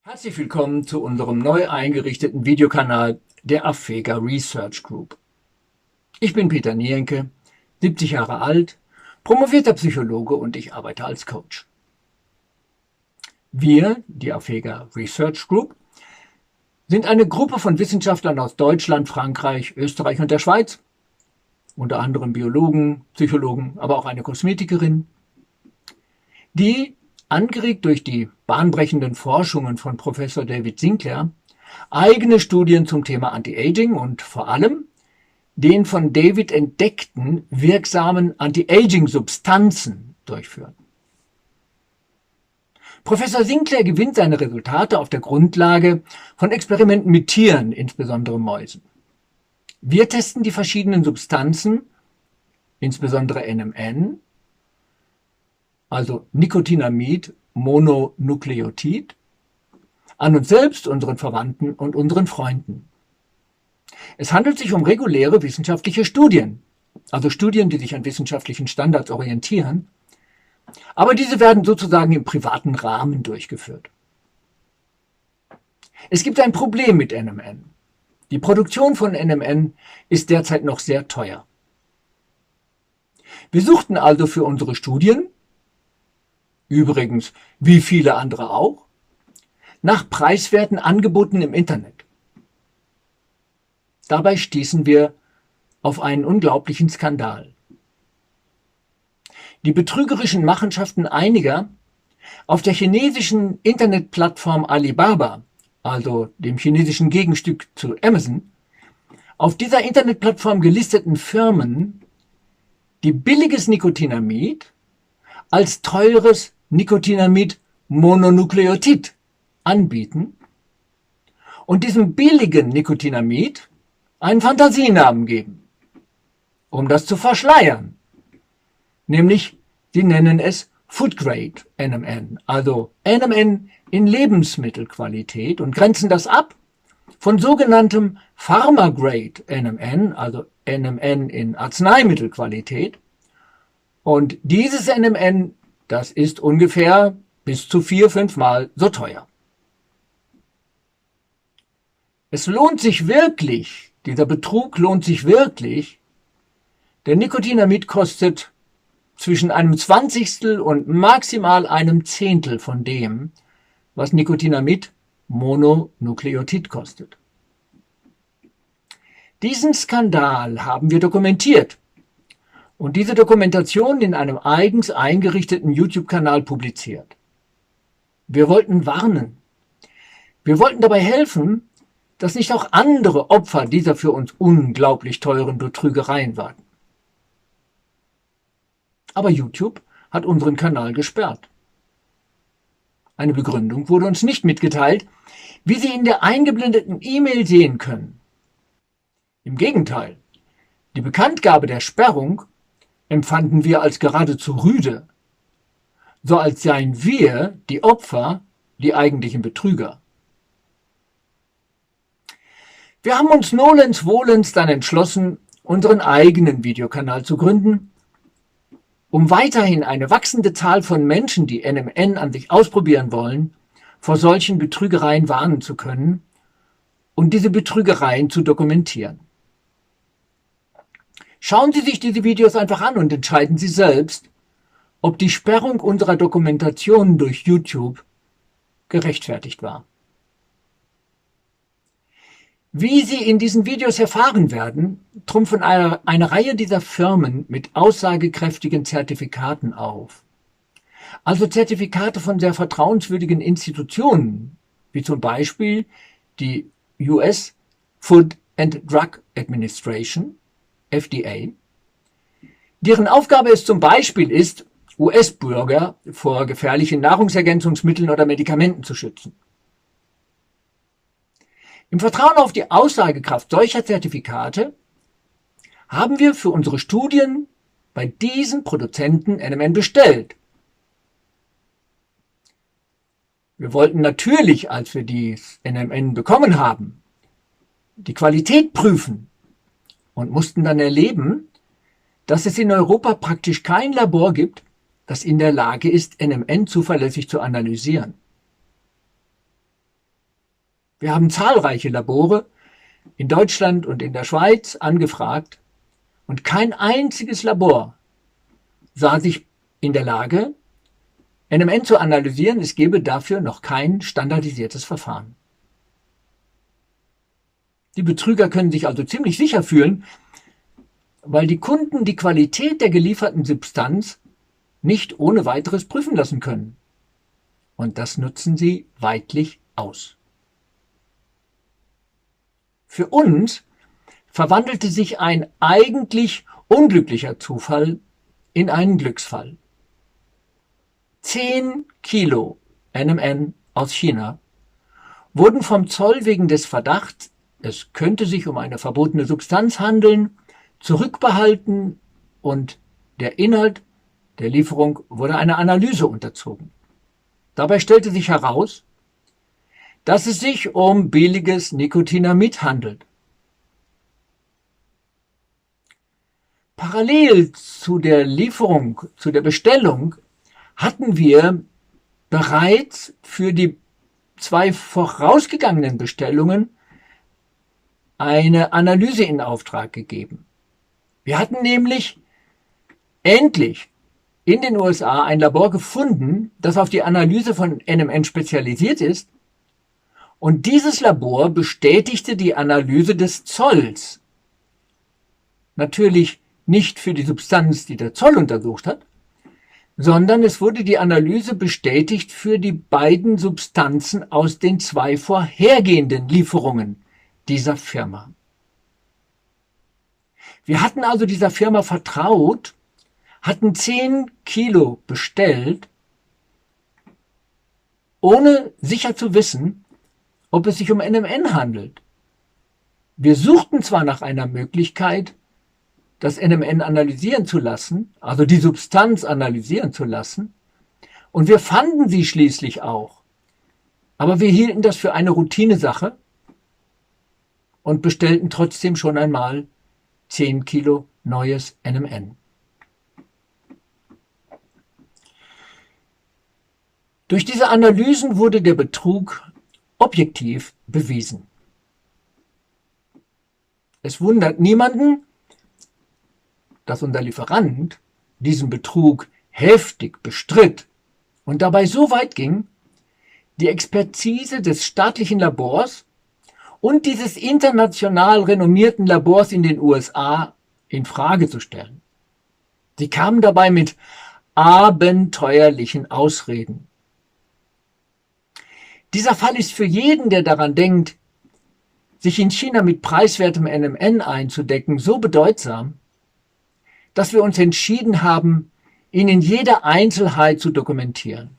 Herzlich willkommen zu unserem neu eingerichteten Videokanal der AFEGA Research Group. Ich bin Peter Nienke, 70 Jahre alt, promovierter Psychologe und ich arbeite als Coach. Wir, die AFEGA Research Group, sind eine Gruppe von Wissenschaftlern aus Deutschland, Frankreich, Österreich und der Schweiz, unter anderem Biologen, Psychologen, aber auch eine Kosmetikerin, die, angeregt durch die bahnbrechenden Forschungen von Professor David Sinclair, eigene Studien zum Thema Anti-Aging und vor allem den von David entdeckten wirksamen Anti-Aging-Substanzen durchführen. Professor Sinclair gewinnt seine Resultate auf der Grundlage von Experimenten mit Tieren, insbesondere Mäusen. Wir testen die verschiedenen Substanzen, insbesondere NMN, also Nicotinamid Mononukleotid, an uns selbst, unseren Verwandten und unseren Freunden. Es handelt sich um reguläre wissenschaftliche Studien, also Studien, die sich an wissenschaftlichen Standards orientieren, aber diese werden sozusagen im privaten Rahmen durchgeführt. Es gibt ein Problem mit NMN. Die Produktion von NMN ist derzeit noch sehr teuer. Wir suchten also für unsere Studien, übrigens wie viele andere auch, nach preiswerten Angeboten im Internet. Dabei stießen wir auf einen unglaublichen Skandal. Die betrügerischen Machenschaften einiger auf der chinesischen Internetplattform Alibaba, also dem chinesischen Gegenstück zu Amazon, auf dieser Internetplattform gelisteten Firmen, die billiges Nicotinamid als teures Nicotinamid Mononukleotid anbieten und diesem billigen Nicotinamid einen Fantasienamen geben, um das zu verschleiern. Nämlich, sie nennen es Food Grade NMN, also NMN in Lebensmittelqualität, und grenzen das ab von sogenanntem Pharma Grade NMN, also NMN in Arzneimittelqualität. Und dieses NMN, das ist ungefähr bis zu 4-5 Mal so teuer. Es lohnt sich wirklich, dieser Betrug lohnt sich wirklich, denn Nicotinamid kostet zwischen einem Zwanzigstel und maximal einem Zehntel von dem, was Nicotinamid Mononukleotid kostet. Diesen Skandal haben wir dokumentiert und diese Dokumentation in einem eigens eingerichteten YouTube-Kanal publiziert. Wir wollten warnen. Wir wollten dabei helfen, dass nicht auch andere Opfer dieser für uns unglaublich teuren Betrügereien warten. Aber YouTube hat unseren Kanal gesperrt. Eine Begründung wurde uns nicht mitgeteilt, wie Sie in der eingeblendeten E-Mail sehen können. Im Gegenteil, die Bekanntgabe der Sperrung empfanden wir als geradezu rüde, so als seien wir, die Opfer, die eigentlichen Betrüger. Wir haben uns nolens volens dann entschlossen, unseren eigenen Videokanal zu gründen, um weiterhin eine wachsende Zahl von Menschen, die NMN an sich ausprobieren wollen, vor solchen Betrügereien warnen zu können und diese Betrügereien zu dokumentieren. Schauen Sie sich diese Videos einfach an und entscheiden Sie selbst, ob die Sperrung unserer Dokumentation durch YouTube gerechtfertigt war. Wie Sie in diesen Videos erfahren werden, trumpfen eine Reihe dieser Firmen mit aussagekräftigen Zertifikaten auf. Also Zertifikate von sehr vertrauenswürdigen Institutionen, wie zum Beispiel die US Food and Drug Administration, FDA, deren Aufgabe es zum Beispiel ist, US-Bürger vor gefährlichen Nahrungsergänzungsmitteln oder Medikamenten zu schützen. Im Vertrauen auf die Aussagekraft solcher Zertifikate haben wir für unsere Studien bei diesen Produzenten NMN bestellt. Wir wollten natürlich, als wir die NMN bekommen haben, die Qualität prüfen und mussten dann erleben, dass es in Europa praktisch kein Labor gibt, das in der Lage ist, NMN zuverlässig zu analysieren. Wir haben zahlreiche Labore in Deutschland und in der Schweiz angefragt und kein einziges Labor sah sich in der Lage, NMN zu analysieren. Es gäbe dafür noch kein standardisiertes Verfahren. Die Betrüger können sich also ziemlich sicher fühlen, weil die Kunden die Qualität der gelieferten Substanz nicht ohne weiteres prüfen lassen können. Und das nutzen sie weidlich aus. Für uns verwandelte sich ein eigentlich unglücklicher Zufall in einen Glücksfall. 10 Kilo NMN aus China wurden vom Zoll wegen des Verdachts, es könnte sich um eine verbotene Substanz handeln, zurückbehalten und der Inhalt der Lieferung wurde einer Analyse unterzogen. Dabei stellte sich heraus, dass es sich um billiges Nicotinamid handelt. Parallel zu der Lieferung, zu der Bestellung, hatten wir bereits für die 2 vorausgegangenen Bestellungen eine Analyse in Auftrag gegeben. Wir hatten nämlich endlich in den USA ein Labor gefunden, das auf die Analyse von NMN spezialisiert ist. Und dieses Labor bestätigte die Analyse des Zolls. Natürlich nicht für die Substanz, die der Zoll untersucht hat, sondern es wurde die Analyse bestätigt für die beiden Substanzen aus den 2 vorhergehenden Lieferungen dieser Firma. Wir hatten also dieser Firma vertraut, hatten 10 Kilo bestellt, ohne sicher zu wissen, ob es sich um NMN handelt. Wir suchten zwar nach einer Möglichkeit, das NMN analysieren zu lassen, also die Substanz analysieren zu lassen, und wir fanden sie schließlich auch. Aber wir hielten das für eine Routinesache und bestellten trotzdem schon einmal 10 Kilo neues NMN. Durch diese Analysen wurde der Betrug objektiv bewiesen. Es wundert niemanden, dass unser Lieferant diesen Betrug heftig bestritt und dabei so weit ging, die Expertise des staatlichen Labors und dieses international renommierten Labors in den USA in Frage zu stellen. Sie kamen dabei mit abenteuerlichen Ausreden. Dieser Fall ist für jeden, der daran denkt, sich in China mit preiswertem NMN einzudecken, so bedeutsam, dass wir uns entschieden haben, ihn in jeder Einzelheit zu dokumentieren.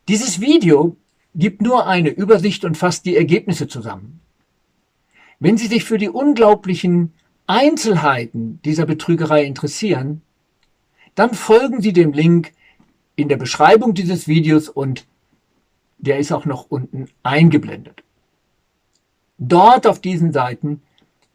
Dieses Video gibt nur eine Übersicht und fasst die Ergebnisse zusammen. Wenn Sie sich für die unglaublichen Einzelheiten dieser Betrügerei interessieren, dann folgen Sie dem Link in der Beschreibung dieses Videos und der ist auch noch unten eingeblendet. Dort auf diesen Seiten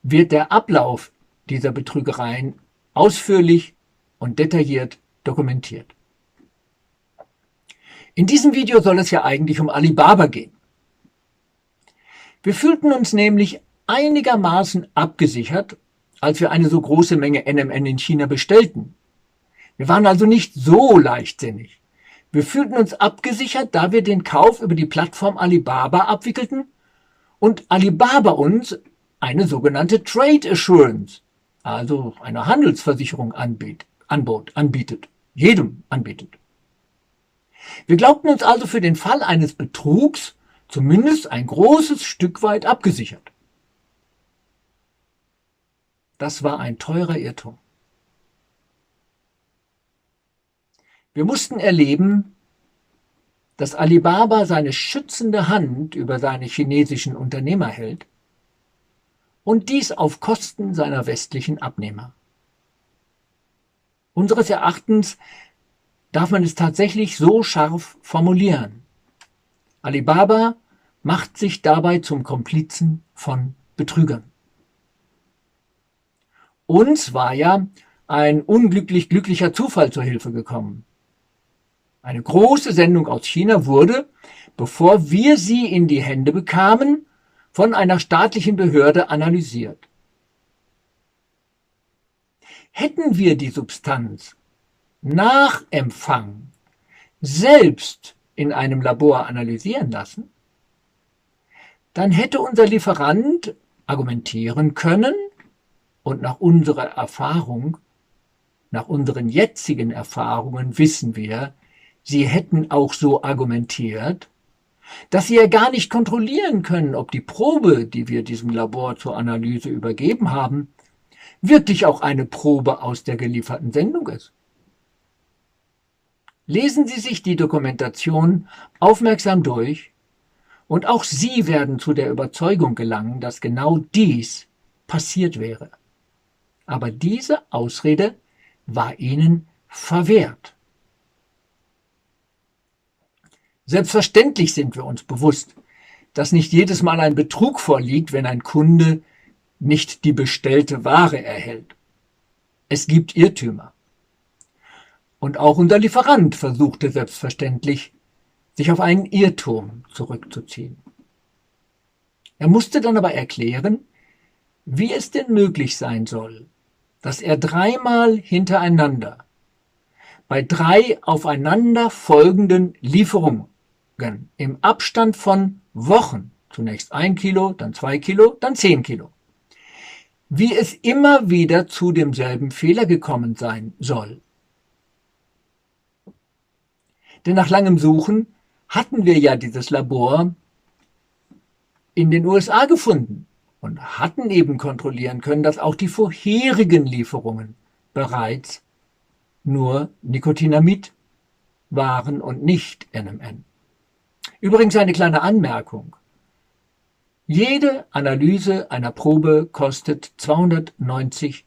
wird der Ablauf dieser Betrügereien ausführlich und detailliert dokumentiert. In diesem Video soll es ja eigentlich um Alibaba gehen. Wir fühlten uns nämlich einigermaßen abgesichert, als wir eine so große Menge NMN in China bestellten. Wir waren also nicht so leichtsinnig. Wir fühlten uns abgesichert, da wir den Kauf über die Plattform Alibaba abwickelten und Alibaba uns eine sogenannte Trade Assurance, also eine Handelsversicherung anbietet, jedem anbietet. Wir glaubten uns also für den Fall eines Betrugs zumindest ein großes Stück weit abgesichert. Das war ein teurer Irrtum. Wir mussten erleben, dass Alibaba seine schützende Hand über seine chinesischen Unternehmer hält und dies auf Kosten seiner westlichen Abnehmer. Unseres Erachtens darf man es tatsächlich so scharf formulieren. Alibaba macht sich dabei zum Komplizen von Betrügern. Uns war ja ein unglücklich glücklicher Zufall zur Hilfe gekommen. Eine große Sendung aus China wurde bevor wir sie in die Hände bekamen, von einer staatlichen Behörde analysiert. Hätten wir die Substanz nach Empfang selbst in einem Labor analysieren lassen, dann hätte unser Lieferant argumentieren können und nach unserer Erfahrung, nach unseren jetzigen Erfahrungen wissen wir, sie hätten auch so argumentiert, dass sie ja gar nicht kontrollieren können, ob die Probe, die wir diesem Labor zur Analyse übergeben haben, wirklich auch eine Probe aus der gelieferten Sendung ist. Lesen Sie sich die Dokumentation aufmerksam durch und auch Sie werden zu der Überzeugung gelangen, dass genau dies passiert wäre. Aber diese Ausrede war Ihnen verwehrt. Selbstverständlich sind wir uns bewusst, dass nicht jedes Mal ein Betrug vorliegt, wenn ein Kunde nicht die bestellte Ware erhält. Es gibt Irrtümer. Und auch unser Lieferant versuchte selbstverständlich, sich auf einen Irrtum zurückzuziehen. Er musste dann aber erklären, wie es denn möglich sein soll, dass er 3-mal hintereinander bei 3 aufeinander folgenden Lieferungen im Abstand von Wochen, zunächst 1 Kilo, dann 2 Kilo, dann 10 Kilo, wie es immer wieder zu demselben Fehler gekommen sein soll. Denn nach langem Suchen hatten wir ja dieses Labor in den USA gefunden und hatten eben kontrollieren können, dass auch die vorherigen Lieferungen bereits nur Nicotinamid waren und nicht NMN. Übrigens eine kleine Anmerkung. Jede Analyse einer Probe kostet $290.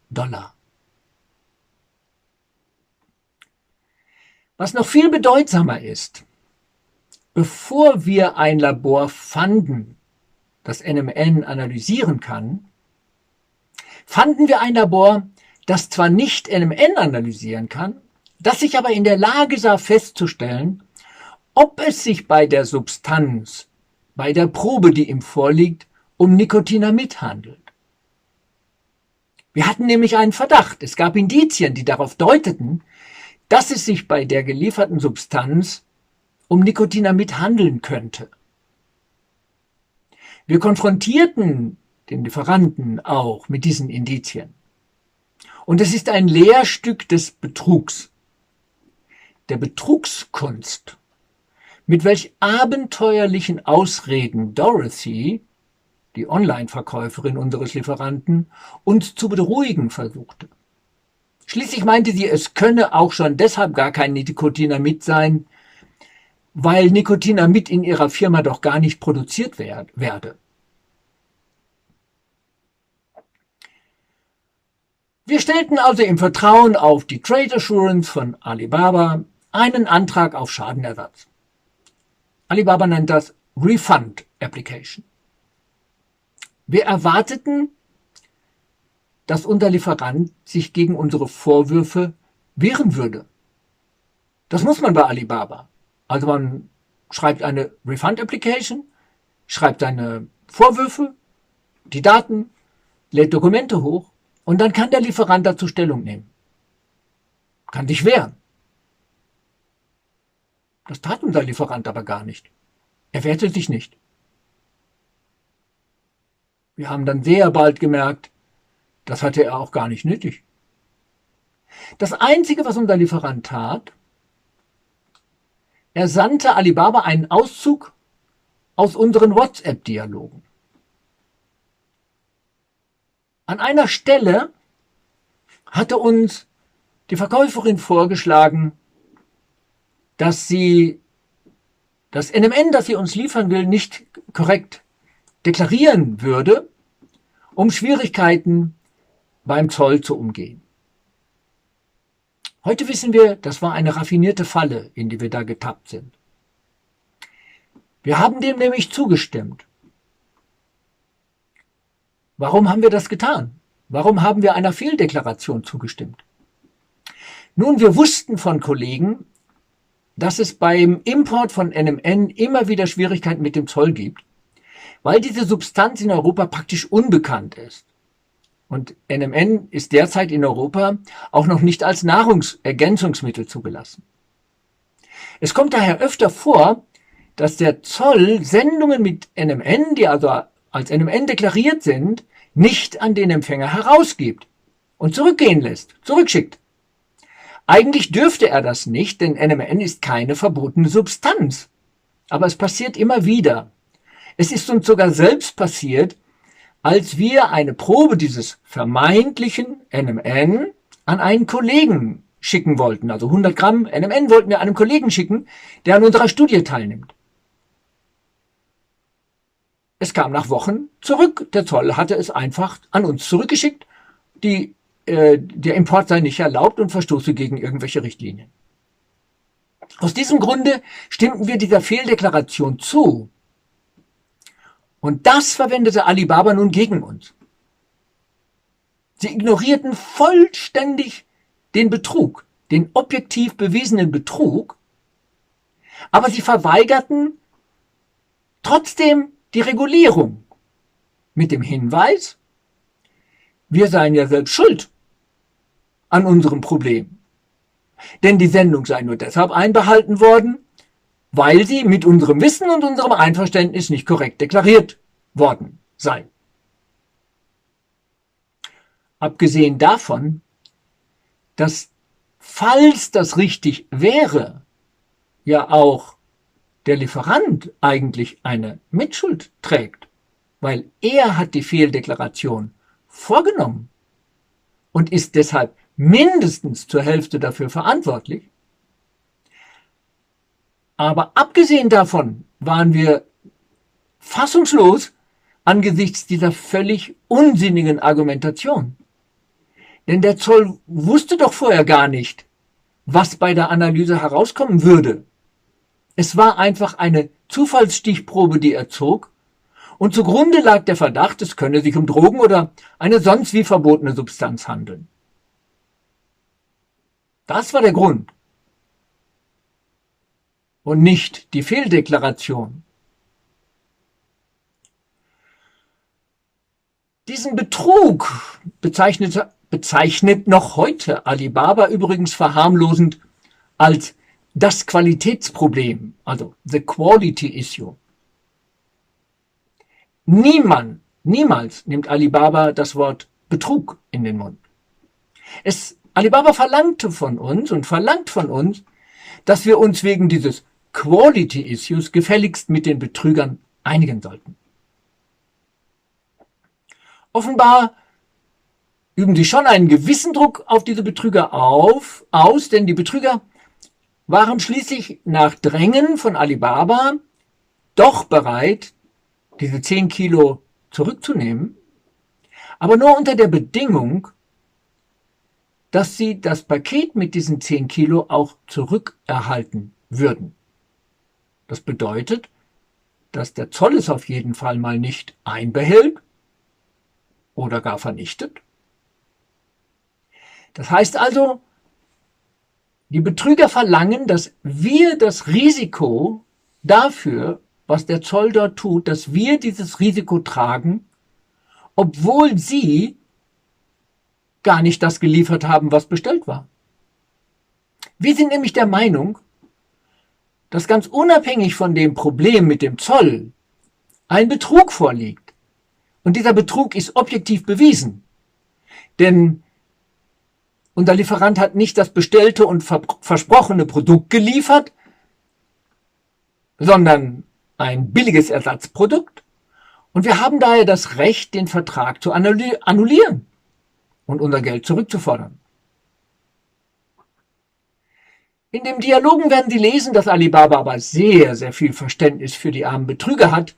Was noch viel bedeutsamer ist, bevor wir ein Labor fanden, das NMN analysieren kann, fanden wir ein Labor, das zwar nicht NMN analysieren kann, das sich aber in der Lage sah festzustellen, ob es sich bei der Substanz, bei der Probe, die ihm vorliegt, um Nicotinamid handelt. Wir hatten nämlich einen Verdacht. Es gab Indizien, die darauf deuteten, dass es sich bei der gelieferten Substanz um Nicotinamid handeln könnte. Wir konfrontierten den Lieferanten auch mit diesen Indizien. Und es ist ein Lehrstück des Betrugs, der Betrugskunst, mit welch abenteuerlichen Ausreden Dorothy, die Online-Verkäuferin unseres Lieferanten, uns zu beruhigen versuchte. Schließlich meinte sie, es könne auch schon deshalb gar kein Nicotinamid sein, weil Nicotinamid in ihrer Firma doch gar nicht produziert werde. Wir stellten also im Vertrauen auf die Trade Assurance von Alibaba einen Antrag auf Schadenersatz. Alibaba nennt das Refund Application. Wir erwarteten, dass unser Lieferant sich gegen unsere Vorwürfe wehren würde. Das muss man bei Alibaba. Also man schreibt eine Refund Application, schreibt seine Vorwürfe, die Daten, lädt Dokumente hoch und dann kann der Lieferant dazu Stellung nehmen. Kann sich wehren. Das tat unser Lieferant aber gar nicht. Er wehrte sich nicht. Wir haben dann sehr bald gemerkt, das hatte er auch gar nicht nötig. Das Einzige, was unser Lieferant tat, er sandte Alibaba einen Auszug aus unseren WhatsApp-Dialogen. An einer Stelle hatte uns die Verkäuferin vorgeschlagen, dass sie das NMN, das sie uns liefern will, nicht korrekt deklarieren würde, um Schwierigkeiten beim Zoll zu umgehen. Heute wissen wir, das war eine raffinierte Falle, in die wir da getappt sind. Wir haben dem nämlich zugestimmt. Warum haben wir das getan? Warum haben wir einer Fehldeklaration zugestimmt? Nun, wir wussten von Kollegen, dass es beim Import von NMN immer wieder Schwierigkeiten mit dem Zoll gibt, weil diese Substanz in Europa praktisch unbekannt ist. Und NMN ist derzeit in Europa auch noch nicht als Nahrungsergänzungsmittel zugelassen. Es kommt daher öfter vor, dass der Zoll Sendungen mit NMN, die also als NMN deklariert sind, nicht an den Empfänger herausgibt und zurückgehen lässt, zurückschickt. Eigentlich dürfte er das nicht, denn NMN ist keine verbotene Substanz. Aber es passiert immer wieder. Es ist uns sogar selbst passiert, als wir eine Probe dieses vermeintlichen NMN an einen Kollegen schicken wollten. Also 100 Gramm NMN wollten wir einem Kollegen schicken, der an unserer Studie teilnimmt. Es kam nach Wochen zurück. Der Zoll hatte es einfach an uns zurückgeschickt. Der Import sei nicht erlaubt und verstoße gegen irgendwelche Richtlinien. Aus diesem Grunde stimmten wir dieser Fehldeklaration zu. Und das verwendete Alibaba nun gegen uns. Sie ignorierten vollständig den Betrug, den objektiv bewiesenen Betrug, aber sie verweigerten trotzdem die Regulierung mit dem Hinweis, wir seien ja selbst schuld an unserem Problem. Denn die Sendung sei nur deshalb einbehalten worden, weil sie mit unserem Wissen und unserem Einverständnis nicht korrekt deklariert worden sei. Abgesehen davon, dass, falls das richtig wäre, ja auch der Lieferant eigentlich eine Mitschuld trägt, weil er hat die Fehldeklaration vorgenommen und ist deshalb mindestens zur Hälfte dafür verantwortlich. Aber abgesehen davon waren wir fassungslos angesichts dieser völlig unsinnigen Argumentation. Denn der Zoll wusste doch vorher gar nicht, was bei der Analyse herauskommen würde. Es war einfach eine Zufallsstichprobe, die er zog, und zugrunde lag der Verdacht, es könne sich um Drogen oder eine sonst wie verbotene Substanz handeln. Das war der Grund. Und nicht die Fehldeklaration. Diesen Betrug bezeichnet noch heute Alibaba übrigens verharmlosend als das Qualitätsproblem, also the quality issue. Niemals nimmt Alibaba das Wort Betrug in den Mund. Alibaba verlangt von uns, dass wir uns wegen dieses Quality Issues gefälligst mit den Betrügern einigen sollten. Offenbar üben sie schon einen gewissen Druck auf diese Betrüger aus, denn die Betrüger waren schließlich nach Drängen von Alibaba doch bereit, diese 10 Kilo zurückzunehmen, aber nur unter der Bedingung, dass sie das Paket mit diesen 10 Kilo auch zurückerhalten würden. Das bedeutet, dass der Zoll es auf jeden Fall mal nicht einbehält oder gar vernichtet. Das heißt also, die Betrüger verlangen, dass wir das Risiko dafür, was der Zoll dort tut, dass wir dieses Risiko tragen, obwohl sie gar nicht das geliefert haben, was bestellt war. Wir sind nämlich der Meinung, dass ganz unabhängig von dem Problem mit dem Zoll ein Betrug vorliegt. Und dieser Betrug ist objektiv bewiesen. Denn unser Lieferant hat nicht das bestellte und versprochene Produkt geliefert, sondern ein billiges Ersatzprodukt. Und wir haben daher das Recht, den Vertrag zu annullieren und unser Geld zurückzufordern. In den Dialogen werden Sie lesen, dass Alibaba aber sehr, sehr viel Verständnis für die armen Betrüger hat,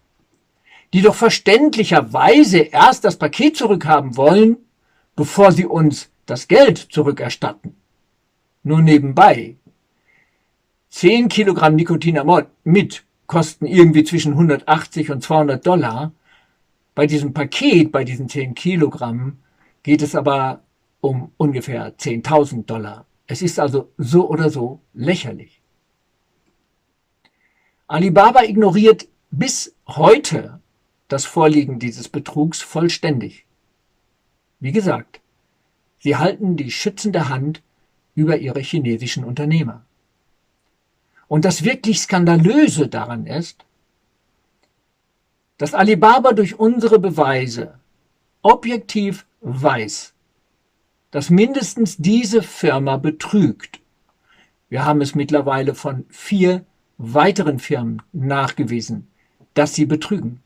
die doch verständlicherweise erst das Paket zurückhaben wollen, bevor sie uns das Geld zurückerstatten. Nur nebenbei. 10 Kilogramm Nicotinamid kosten irgendwie zwischen 180 und $200. Bei diesem Paket, bei diesen 10 Kilogramm, geht es aber um ungefähr $10.000. Es ist also so oder so lächerlich. Alibaba ignoriert bis heute das Vorliegen dieses Betrugs vollständig. Wie gesagt, sie halten die schützende Hand über ihre chinesischen Unternehmer. Und das wirklich Skandalöse daran ist, dass Alibaba durch unsere Beweise objektiv weiß, dass mindestens diese Firma betrügt. Wir haben es mittlerweile von 4 weiteren Firmen nachgewiesen, dass sie betrügen.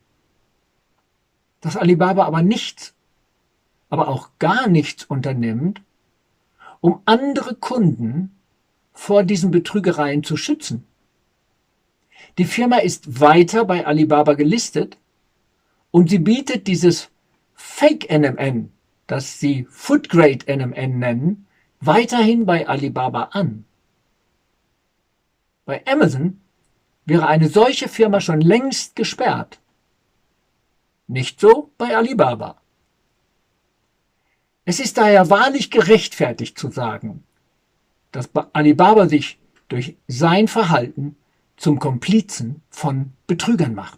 Dass Alibaba aber nichts, aber auch gar nichts unternimmt, um andere Kunden vor diesen Betrügereien zu schützen. Die Firma ist weiter bei Alibaba gelistet und sie bietet dieses Fake NMN, das sie Food Grade NMN nennen, weiterhin bei Alibaba an. Bei Amazon wäre eine solche Firma schon längst gesperrt. Nicht so bei Alibaba. Es ist daher wahrlich gerechtfertigt zu sagen, dass Alibaba sich durch sein Verhalten zum Komplizen von Betrügern macht.